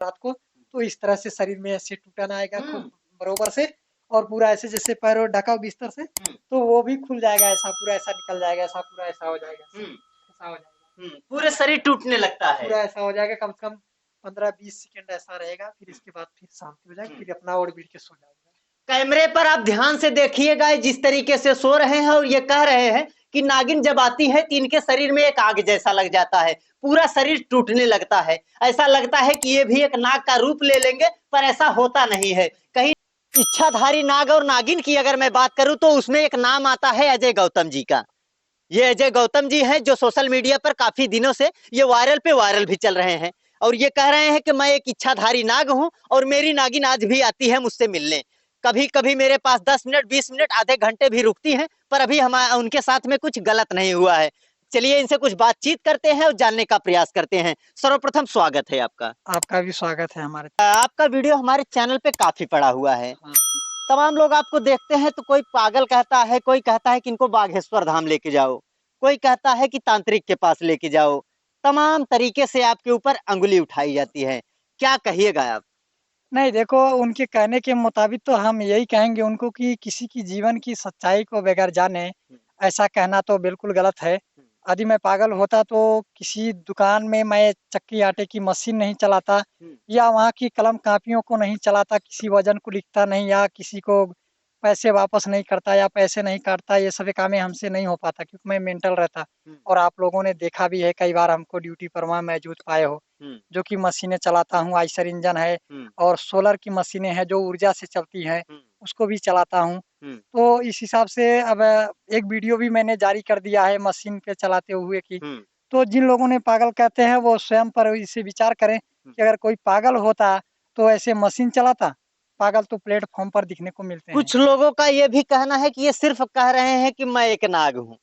रात को, तो इस तरह से शरीर में ऐसे टूटन आएगा खूब बरोबर से, और पूरा ऐसे जैसे पैरों ढका हो बिस्तर से, तो वो भी खुल जाएगा, ऐसा पूरा ऐसा निकल जाएगा, ऐसा पूरा ऐसा हो जाएगा, ऐसा हो जाएगा, पूरे शरीर टूटने लगता है। पूरा ऐसा हो जाएगा, कम से कम 15-20 सेकंड ऐसा रहेगा, फिर इसके बाद फिर शांति हो जाएगी, फिर अपना ओढ़ बीड़ के सो जाएगा। कैमरे पर आप ध्यान से देखिएगा जिस तरीके से सो रहे हैं और ये कह रहे हैं कि नागिन जब आती है तो इनके शरीर में एक आग जैसा लग जाता है, पूरा शरीर टूटने लगता है, ऐसा लगता है कि ये भी एक नाग का रूप ले लेंगे, पर ऐसा होता नहीं है। कहीं इच्छाधारी नाग और नागिन की अगर मैं बात करूं तो उसमें एक नाम आता है अजय गौतम जी का। ये अजय गौतम जी हैं जो सोशल मीडिया पर काफी दिनों से ये वायरल भी चल रहे हैं, और ये कह रहे हैं कि मैं एक इच्छाधारी नाग हूं और मेरी नागिन आज भी आती है मुझसे मिलने। कभी कभी मेरे पास 10 मिनट 20 मिनट आधे घंटे भी रुकती हैं, पर अभी हम उनके साथ में कुछ गलत नहीं हुआ है। चलिए इनसे कुछ बातचीत करते हैं और जानने का प्रयास करते हैं। सर्वप्रथम स्वागत है आपका। आपका भी स्वागत है हमारे। आपका वीडियो हमारे चैनल पे काफी पड़ा हुआ है। हाँ। तमाम लोग आपको देखते हैं तो कोई पागल कहता है, कोई कहता है कि इनको बागेश्वर धाम लेके जाओ, कोई कहता है कि तांत्रिक के पास लेके जाओ, तमाम तरीके से आपके ऊपर अंगुली उठाई जाती है, क्या कहिएगा आप? नहीं देखो, उनके कहने के मुताबिक तो हम यही कहेंगे उनको कि किसी की जीवन की सच्चाई को बगैर जाने ऐसा कहना तो बिल्कुल गलत है। यदि मैं पागल होता तो किसी दुकान में मैं चक्की आटे की मशीन नहीं चलाता, या वहाँ की कलम कापियों को नहीं चलाता, किसी वजन को लिखता नहीं, या किसी को पैसे वापस नहीं करता या पैसे नहीं काटता। ये सभी कामें हमसे नहीं हो पाता क्योंकि मैं मेंटल रहता। और आप लोगों ने देखा भी है, कई बार हमको ड्यूटी पर वहाँ मौजूद पाए हो, जो कि मशीनें चलाता हूँ, आइसर इंजन है और सोलर की मशीनें हैं जो ऊर्जा से चलती हैं, उसको भी चलाता हूँ। तो इस हिसाब से अब एक वीडियो भी मैंने जारी कर दिया है मशीन पे चलाते हुए की। तो जिन लोगों ने पागल कहते हैं वो स्वयं पर इसे विचार करें कि अगर कोई पागल होता तो ऐसे मशीन चलाता। पागल तो प्लेटफॉर्म पर दिखने को मिलते हैं। कुछ लोगों का ये भी कहना है कि ये सिर्फ कह रहे हैं कि मैं एक नाग हूँ।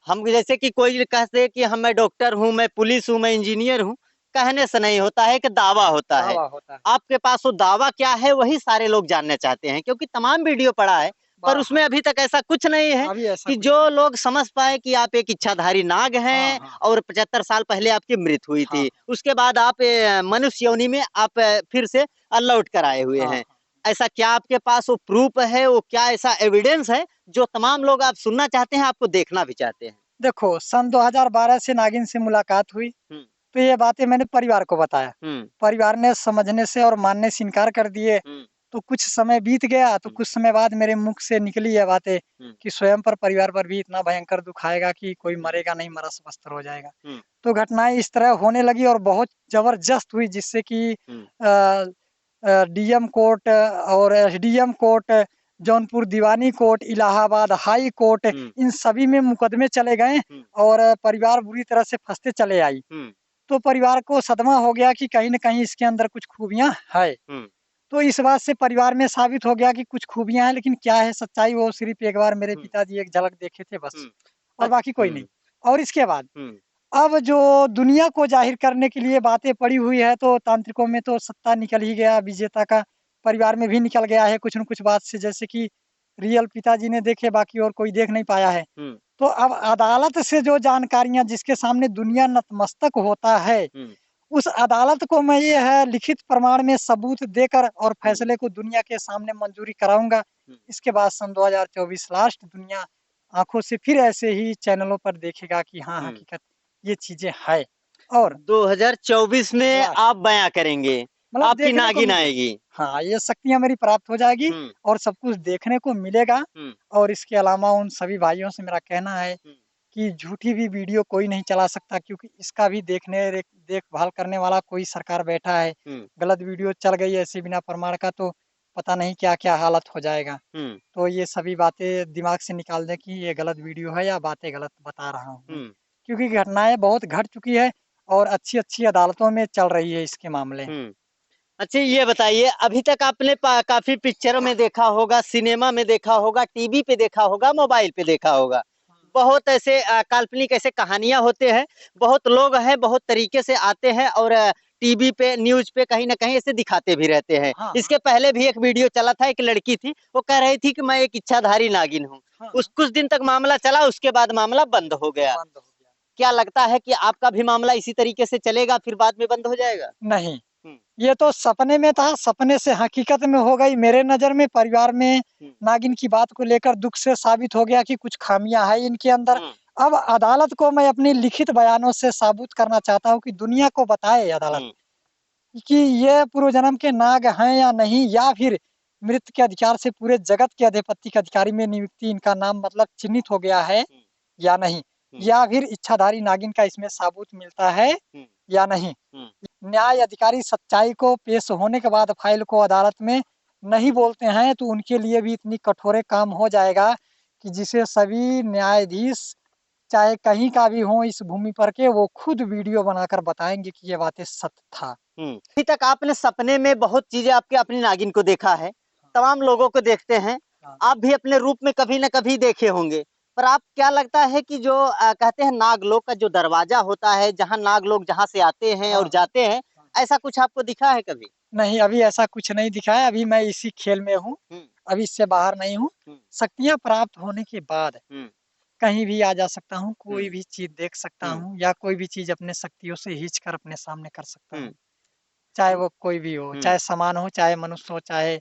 हम जैसे कि कोई कहते कि हम मैं डॉक्टर हूँ, मैं पुलिस हूँ, मैं इंजीनियर हूँ, कहने से नहीं होता है कि दावा होता है। आपके पास वो दावा क्या है वही सारे लोग जानना चाहते हैं, क्योंकि तमाम वीडियो पड़ा है पर उसमें अभी तक ऐसा कुछ नहीं है कि जो लोग समझ पाए कि आप एक इच्छाधारी नाग हैं और 75 साल पहले आपकी मृत्यु हुई थी, उसके बाद आप मनुष्य योनि में आप फिर से लौट कर आए हुए हैं। ऐसा क्या आपके पास वो प्रूफ है, वो क्या ऐसा एविडेंस है जो तमाम लोग आप सुनना चाहते हैं, आपको देखना भी चाहते हैं? देखो, सन 2012 से नागिन से मुलाकात हुई, तो ये बातें मैंने परिवार को बताया। परिवार ने समझने से और मानने से इनकार कर दिए। तो कुछ समय बीत गया, तो कुछ समय बाद मेरे मुख से निकली ये बातें कि स्वयं पर, परिवार पर भी इतना भयंकर दुख आएगा कि कोई मरेगा नहीं, मरा सपस्तर हो जाएगा। तो घटनाएं इस तरह होने लगी और बहुत जबरदस्त हुई, जिससे कि डीएम कोर्ट और एसडीएम कोर्ट, जौनपुर दीवानी कोर्ट, इलाहाबाद हाई कोर्ट, इन सभी में मुकदमे चले गए और परिवार बुरी तरह से फंसते चले आई। तो परिवार को सदमा हो गया कि कहीं न कहीं इसके अंदर कुछ खूबियां है। तो इस बात से परिवार में साबित हो गया कि कुछ खूबियां हैं, लेकिन क्या है सच्चाई वो सिर्फ एक बार मेरे पिताजी एक झलक देखे थे बस, और बाकी कोई नहीं। और इसके बाद अब जो दुनिया को जाहिर करने के लिए बातें पड़ी हुई है, तो तांत्रिकों में तो सत्ता निकल ही गया, विजेता का परिवार में भी निकल गया है कुछ न कुछ बात से, जैसे कि रियल पिताजी ने देखे, बाकी और कोई देख नहीं पाया है। तो अब अदालत से जो जानकारियां, जिसके सामने दुनिया नतमस्तक होता है, उस अदालत को मैं ये है लिखित प्रमाण में सबूत देकर और फैसले को दुनिया के सामने मंजूरी कराऊंगा। इसके बाद सन 2024 लास्ट दुनिया आंखों से फिर ऐसे ही चैनलों पर देखेगा कि हाँ हकीकत ये चीजें है। और 2024 में आप बयां करेंगे, मतलब आपकी नागिन आएगी। हाँ, ये शक्तियां मेरी प्राप्त हो जाएगी और सब कुछ देखने को मिलेगा। और इसके अलावा उन सभी भाइयों से मेरा कहना है कि झूठी भी वीडियो कोई नहीं चला सकता, क्योंकि इसका भी देखभाल करने वाला कोई सरकार बैठा है। गलत वीडियो चल गई ऐसे बिना प्रमाण का तो पता नहीं क्या क्या हालत हो जाएगा। तो ये सभी बातें दिमाग से निकाल दें कि ये गलत वीडियो है या बातें गलत बता रहा हूँ, क्योंकि घटनाएं बहुत घट चुकी है और अच्छी अच्छी अदालतों में चल रही है इसके मामले। अच्छा ये बताइए, अभी तक आपने काफी पिक्चरों में देखा होगा, सिनेमा में देखा होगा, टीवी पे देखा होगा, मोबाइल पे देखा होगा, बहुत ऐसे काल्पनिक ऐसे कहानियां होते हैं, बहुत लोग हैं बहुत तरीके से आते हैं और टीवी पे न्यूज पे कहीं ना कहीं ऐसे दिखाते भी रहते हैं। इसके पहले भी एक वीडियो चला था, एक लड़की थी वो कह रही थी कि मैं एक इच्छाधारी नागिन हूँ। उस कुछ दिन तक मामला चला, उसके बाद मामला बंद हो गया। क्या लगता है कि आपका भी मामला इसी तरीके से चलेगा फिर बाद में बंद हो जाएगा? नहीं, ये तो सपने में था, सपने से हकीकत में हो गई। मेरे नजर में परिवार में नागिन की बात को लेकर दुख से साबित हो गया कि कुछ खामियां है इनके अंदर। अब अदालत को मैं अपनी लिखित बयानों से साबित करना चाहता हूँ कि दुनिया को बताए अदालत कि ये पूर्व जन्म के नाग हैं या नहीं, या फिर मृत्यु के अधिकार से पूरे जगत के अधिपति के अधिकारी में नियुक्ति इनका नाम मतलब चिन्हित हो गया है या नहीं, या फिर इच्छाधारी नागिन का इसमें साबूत मिलता है या नहीं। न्याय अधिकारी सच्चाई को पेश होने के बाद फाइल को अदालत में नहीं बोलते हैं तो उनके लिए भी इतनी कठोर काम हो जाएगा कि जिसे सभी न्यायाधीश चाहे कहीं का भी हो इस भूमि पर के, वो खुद वीडियो बनाकर बताएंगे कि ये बातें सत्य था। अभी तक आपने सपने में बहुत चीजें आपके अपनी नागिन को देखा है, तमाम लोगों को देखते हैं, आप भी अपने रूप में कभी न कभी देखे होंगे, पर आप क्या लगता है कि जो कहते हैं नागलोक का जो दरवाजा होता है, जहाँ नागलोक जहाँ से आते हैं और जाते हैं, ऐसा कुछ आपको दिखा है कभी? नहीं, अभी ऐसा कुछ नहीं दिखा है। अभी मैं इसी खेल में हूँ, अभी इससे बाहर नहीं हूँ। शक्तियाँ प्राप्त होने के बाद कहीं भी आ जा सकता हूँ, कोई भी चीज देख सकता हूँ, या कोई भी चीज अपने शक्तियों से खींच कर अपने सामने कर सकता हूँ, चाहे वो कोई भी हो, चाहे सामान हो, चाहे मनुष्य हो, चाहे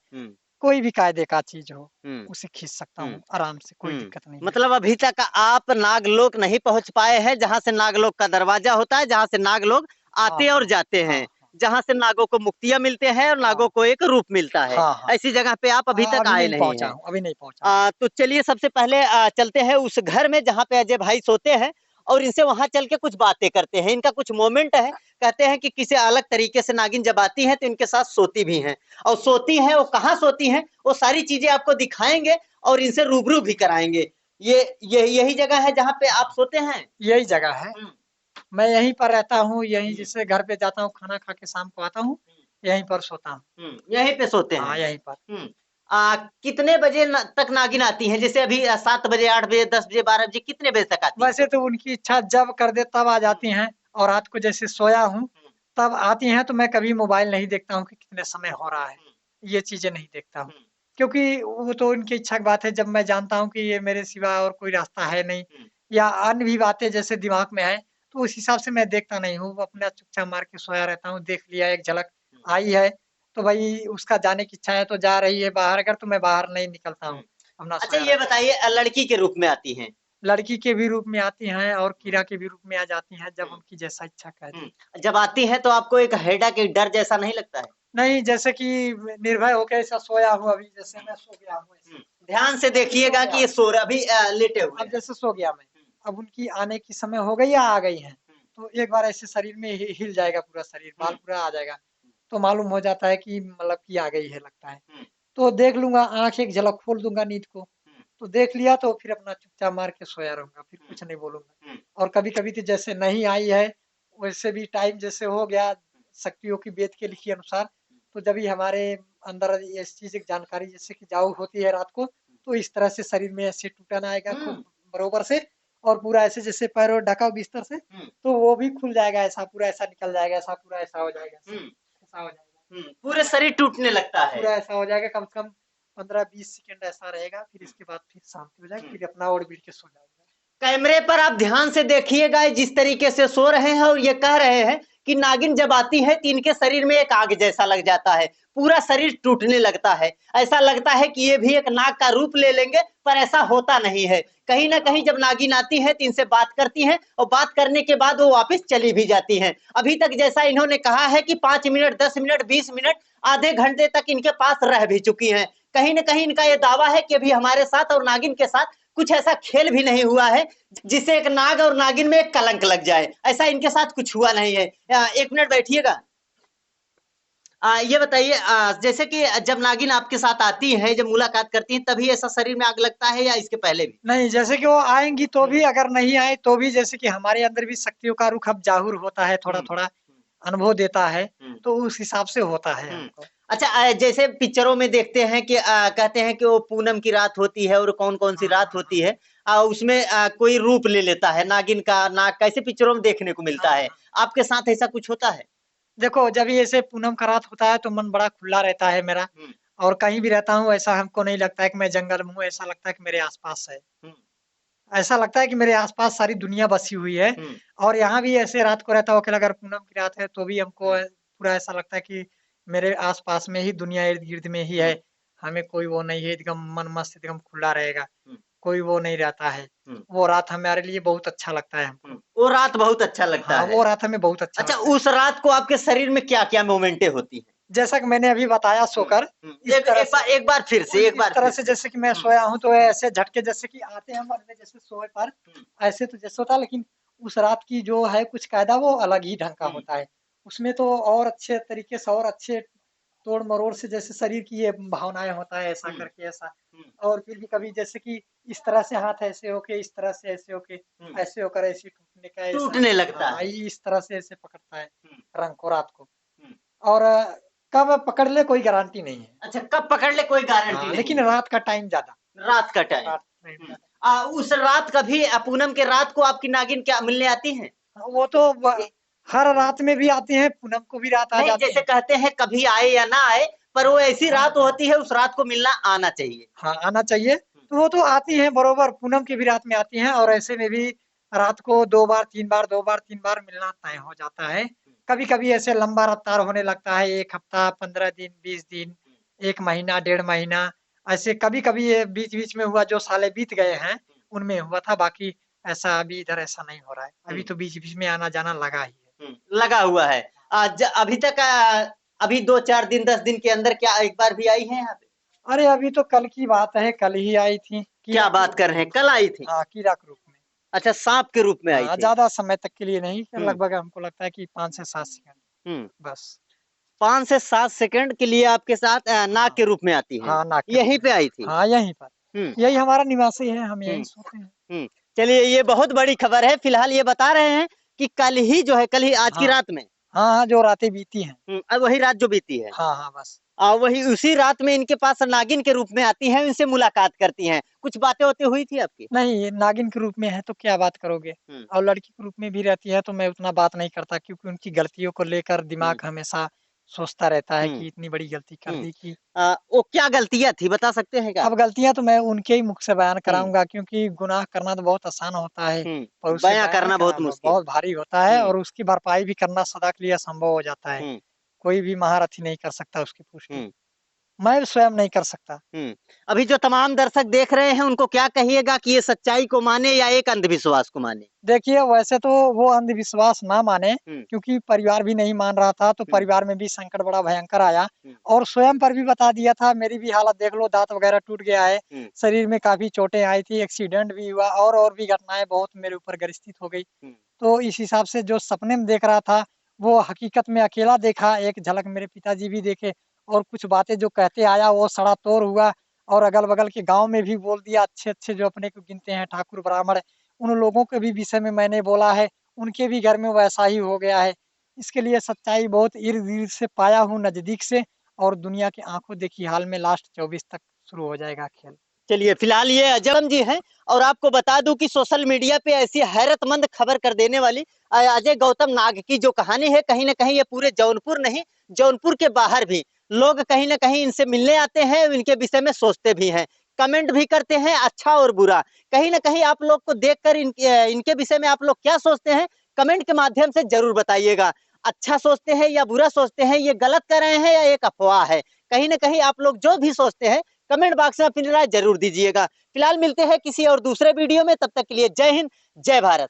कोई भी कायदे का चीज हो, उसे खींच सकता हूँ आराम से, कोई दिक्कत नहीं। मतलब अभी तक आप नागलोक नहीं पहुंच पाए हैं, जहाँ से नागलोक का दरवाजा होता है, जहाँ से नागलोक आते और जाते हैं, जहाँ से नागों को मुक्तियां मिलते हैं और नागों को एक रूप मिलता है, ऐसी जगह पे आप अभी तक आए नहीं हैं। अभी नहीं पहुंचा। तो चलिए सबसे पहले चलते हैं उस घर में जहाँ पे अजय भाई सोते हैं और इनसे वहां चल के कुछ बातें करते हैं। इनका कुछ मोमेंट है, कहते हैं कि किसी अलग तरीके से नागिन जब आती है तो इनके साथ सोती भी हैं, और सोती हैं वो कहाँ सोती हैं वो सारी चीजें आपको दिखाएंगे और इनसे रूबरू भी कराएंगे। यही जगह है जहाँ पे आप सोते हैं? यही जगह है, मैं यहीं पर रहता हूँ, यहीं जैसे घर पे जाता हूँ, खाना खा के शाम को आता हूँ, यहीं पर सोता हूँ। यहीं पे सोते हैं? हाँ, यहीं पर। कितने बजे तक नागिन आती है? जैसे अभी 7 बजे, 8 बजे, 10 बजे, 12 बजे, कितने बजे तक आती है? वैसे तो उनकी इच्छा जब कर दे तब आ जाती हैं, और रात को जैसे सोया हूँ तब आती हैं, तो मैं कभी मोबाइल नहीं देखता हूँ कि कितने समय हो रहा है, ये चीजें नहीं देखता हूँ, क्योंकि वो तो उनकी इच्छा की बात है। जब मैं जानता हूँ कि ये मेरे सिवा और कोई रास्ता है नहीं, या अन्य भी बातें जैसे दिमाग में है, तो उस हिसाब से मैं देखता नहीं हूँ, अपना चुपचाप मार के सोया रहता हूँ। देख लिया, एक झलक आई है तो भाई उसका जाने की इच्छा है तो जा रही है बाहर, अगर तो मैं बाहर नहीं निकलता हूँ, अपना अच्छा सोया ये बताइए, लड़की के रूप में आती हैं? लड़की के भी रूप में आती हैं और कीड़ा के भी रूप में आ जाती हैं, जब उनकी जैसा इच्छा करे। जब आती हैं तो आपको एक हेडक, एक डर जैसा नहीं लगता है? नहीं, जैसे कि निर्भय होकर ऐसा सोया हूँ, अभी जैसे मैं सो गया हूँ ऐसे। ध्यान से देखिएगा कि ये सो रहा, अभी लेटे हुए अब हैं। जैसे सो गया मैं, अब उनकी आने की समय हो गई या आ गई है, तो एक बार ऐसे शरीर में हिल जाएगा, पूरा शरीर, बाल पूरा आ जाएगा, तो मालूम हो जाता है कि मतलब कि आ गई है लगता है। तो देख लूंगा, आंख एक झलक खोल दूंगा नींद को, तो देख लिया तो फिर अपना चुपचाप मार के सोया रहूंगा, फिर कुछ नहीं बोलूंगा। और कभी कभी तो जैसे नहीं आई है, वैसे भी टाइम जैसे हो गया शक्तियों की वेद के लिखी अनुसार, तो जब भी हमारे अंदर इस चीज की जानकारी जैसे कि जाऊ होती है रात को, तो इस तरह से शरीर में ऐसे टूटन आएगा खूब बरोबर से, और पूरा ऐसे जैसे पैरों ढका बिस्तर से, तो वो भी खुल जाएगा, ऐसा पूरा ऐसा निकल जाएगा, ऐसा पूरा ऐसा हो जाएगा, ऐसा हो जाएगा, पूरे शरीर टूटने लगता है, पूरा ऐसा हो जाएगा, कम से कम 15-20 सेकंड ऐसा रहेगा, फिर इसके बाद फिर शांति हो जाएगी, फिर अपना ओढ़ बीड़ के सो जाएगा। कैमरे पर आप ध्यान से देखिएगा जिस तरीके से सो रहे हैं, और ये कह रहे हैं कि नागिन जब आती है तो इनके शरीर में एक आग जैसा लग जाता है, पूरा शरीर टूटने लगता है, ऐसा लगता है कि ये भी एक नाग का रूप ले लेंगे, पर ऐसा होता नहीं है। कहीं ना कहीं जब नागिन आती है तो इनसे बात करती हैं, और बात करने के बाद वो वापस चली भी जाती हैं। अभी तक जैसा इन्होंने कहा है कि 5 मिनट, 10 मिनट, 20 मिनट, आधे घंटे तक इनके पास रह भी चुकी हैं। कहीं ना कहीं इनका ये दावा है कि अभी हमारे साथ और नागिन के साथ कुछ ऐसा खेल भी नहीं हुआ है जिससे एक नाग और नागिन में एक कलंक लग जाए, ऐसा इनके साथ कुछ हुआ नहीं है। 1 मिनट बैठिएगा। ये बताइए, जैसे कि जब नागिन आपके साथ आती है, जब मुलाकात करती है, तभी ऐसा शरीर में आग लगता है या इसके पहले भी? नहीं, जैसे कि वो आएंगी तो भी, अगर नहीं आए तो भी, जैसे कि हमारे अंदर भी शक्तियों का रुख अब जाहिर होता है, थोड़ा थोड़ा अनुभव देता है, तो उस हिसाब से होता है हमको। अच्छा, जैसे पिक्चरों में देखते हैं कि कहते हैं कि वो पूनम की रात होती है और कौन कौन सी रात होती है, उसमें कोई रूप ले लेता है नागिन का, नाग का, ऐसे पिक्चरों में देखने को मिलता है। आपके साथ ऐसा कुछ होता है? देखो, जब ये ऐसे पूनम का रात होता है तो मन बड़ा खुला रहता है मेरा, और कहीं भी रहता हूँ ऐसा हमको नहीं लगता है कि मैं जंगल में हूँ, ऐसा लगता है कि मेरे आसपास है, ऐसा लगता है कि मेरे आसपास सारी दुनिया बसी हुई है। और यहाँ भी ऐसे रात को रहता हूँ अकेला, अगर पूनम की रात है तो भी हमको पूरा ऐसा लगता है कि मेरे आस-पास में ही दुनिया इर्द-गिर्द में ही है। हमें कोई वो नहीं है, एकदम मन मस्त एकदम खुला रहेगा। कोई वो नहीं रहता है। वो रात हमारे लिए बहुत अच्छा लगता है हमको। वो रात बहुत अच्छा लगता हाँ, है। वो रात हमें बहुत अच्छा अच्छा, लगता है। उस रात को आपके शरीर में क्या-क्या मोमेंटें होती हैं? जैसा कि मैंने अभी बताया सोकर, इस तरह से एक बार फिर से, एक इस बार तरह फिर से से। जैसे कि मैं सोया हूँ तो ऐसे झटके जैसे कि आते हैं मन में जैसे सोए पर, ऐसे तो जैसे होता है, लेकिन उस रात की जो है कुछ कायदा वो अलग ही ढंग का होता है। उसमें तो और अच्छे तरीके से और अच्छे तोड़-मरोड़ से जैसे शरीर की ये भावनाएँ होता है, ऐसा करके ऐसा। और फिर भी कभी जैसे कि इस तरह से हाथ ऐसे होके, इस तरह से ऐसे होके, ऐसे होकर ऐसे टूटने का ऐसा, टूटने लगता हाँ, है। इस तरह से ऐसे पकड़ता है रंग को रात को। और कब पकड़ ले कोई गारंटी नहीं है। अच्छा, कब पकड़ ले कोई गारंटी हाँ, नहीं लेकिन है। रात का टाइम ज़्यादा, रात का टाइम। रात टाइम ज़्यादा। उस रात कभी पूनम के रात को आपकी नागिन क्या मिलने आती है? हाँ, वो तो हर रात में भी आती हैं, पूनम को भी रात आ नहीं, जाती जैसे है। कहते हैं कभी आए या ना आए, पर वो ऐसी रात होती है, उस रात को मिलना आना चाहिए। हाँ, आना चाहिए। तो वो तो आती हैं बरोबर, पूनम की भी रात में आती हैं और ऐसे में भी रात को 2 बार 3 बार, 2 बार 3 बार मिलना तय हो जाता है। कभी-कभी ऐसे लंबा रफ्तार होने लगता है, 1 हफ्ता, 15 दिन, 20 दिन, 1 महीना, डेढ़ महीना, ऐसे कभी-कभी ये बीच-बीच में हुआ जो साले बीत गए हैं, उनमें हुआ था, बाकी ऐसा अभी इधर ऐसा नहीं हो रहा है। अभी तो बीच-बीच में आना-जाना लगा ही है। लगा हुआ है। अभी तक अभी 2-4 दिन, 10 दिन के अंदर क्या एक बार भी आई हैं यहाँ पे? अरे, अभी तो कल की बात है, कल ही आई थी, क्या कीड़ा के बात रूप कर में। रहे हैं? कल आई थी? हाँ, कीड़ा के रूप में। अच्छा, सांप के रूप में आई हाँ, थी। ज़्यादा समय तक के लिए नहीं, हुँ, लगभग हमको लगता है कि 5 से 7 सेकंड, हुँ। बस। 5 से 7 सेकंड के लिए आपके साथ नाग हाँ, के रूप में आती हैं। हाँ, नाक के रूप यहीं में। पे आई थी? हाँ, यहीं पर। हुँ, यही हमारा निवासी है, हम यहीं हुँ, सोते हैं। हुँ। चलिए, ये बहुत बड़ी खबर है। फिलहाल ये बता रहे हैं कि कल ही जो है, कल ही आज की हाँ, रात में हाँ, हाँ, जो रातें बीती हैं। वही रात जो बीती है। हाँ, हाँ, बस। वही उसी रात में इनके पास नागिन के रूप में आती हैं, इनसे मुलाकात करती हैं। कुछ बातें-वातें हुई थी आपकी? नहीं, ये नागिन के रूप में है तो क्या बात करोगे? हुँ, और लड़की के रूप में भी रहती है तो मैं उतना बात नहीं करता, क्योंकि उनकी गलतियों को लेकर हुँ, दिमाग हमेशा सोचता रहता है हुँ, कि इतनी बड़ी गलती कर हुँ। दी कि वो क्या गलतियाँ थी, बता सकते हैं क्या? अब गलतियाँ तो मैं उनके ही मुख से बयान हुँ, कराऊँगा, क्योंकि गुनाह करना तो बहुत आसान होता है, पर उसे बयाँ बयान करना करना बहुत मुश्किल। बहुत भारी होता है हुँ, और उसकी भरपाई भी करना सदा के लिए असंभव हो जाता है। हुँ, कोई भी महारथी नहीं कर सकता उसकी पुष्टि। हुँ। मैं स्वयं नहीं कर सकता। अभी जो तमाम दर्शक देख रहे हैं, उनको क्या कहिएगा कि ये सच्चाई को माने या एक अंधविश्वास को माने? देखिए, वैसे तो वो अंधविश्वास ना माने, हुँ, क्योंकि परिवार भी नहीं मान रहा था, तो हुँ, परिवार में भी संकट बड़ा भयंकर आया हुँ, और स्वयं पर भी बता दिया था। मेरी भी हालत देख लो, दाँत वगैरह टूट गया है, हुँ, शरीर में काफ़ी चोटें आई थी, एक्सीडेंट भी हुआ और भी घटनाएँ बहुत मेरे ऊपर ग्रसित हो गई। हुँ, तो इस हिसाब से जो सपने में देख रहा था, वो हकीकत में अकेला देखा, एक झलक मेरे पिताजी भी देखे और कुछ बातें जो कहते आया वो सड़ा-तोड़ हुआ और अगल-बगल के गाँव में भी बोल दिया, अच्छे-अच्छे जो अपने को गिनते हैं ठाकुर ब्राह्मण, उन लोगों के भी विषय में मैंने बोला है, उनके भी घर में वैसा ही हो गया है। इसके लिए सच्चाई बहुत इर्द-गिर्द से पाया हूँ, नज़दीक से, और दुनिया की आँखों देखी हाल में लास्ट 24 तक शुरू हो जाएगा खेल। चलिए, फिलहाल ये अजयम जी हैं और आपको बता दूं कि सोशल मीडिया पे ऐसी हैरतमंद खबर कर देने वाली अजय गौतम नाग की जो कहानी है, कहीं न कहीं ये पूरे जौनपुर नहीं, जौनपुर के बाहर भी लोग कहीं न कहीं इनसे मिलने आते हैं, इनके विषय में सोचते भी हैं, कमेंट भी करते हैं, अच्छा और बुरा। कहीं न कहीं आप लोग को देखकर इनके विषय में आप लोग क्या सोचते हैं? कमेंट के माध्यम से ज़रूर बताइएगा। अच्छा सोचते हैं या बुरा सोचते हैं, ये गलत कर रहे हैं या एक अफ़वाह है? कहीं न कहीं आप लोग जो भी सोचते हैं, कमेंट बॉक्स में अपनी राय ज़रूर दीजिएगा। फिलहाल मिलते हैं किसी और दूसरे वीडियो में, तब तक के लिए जय हिंद, जय भारत।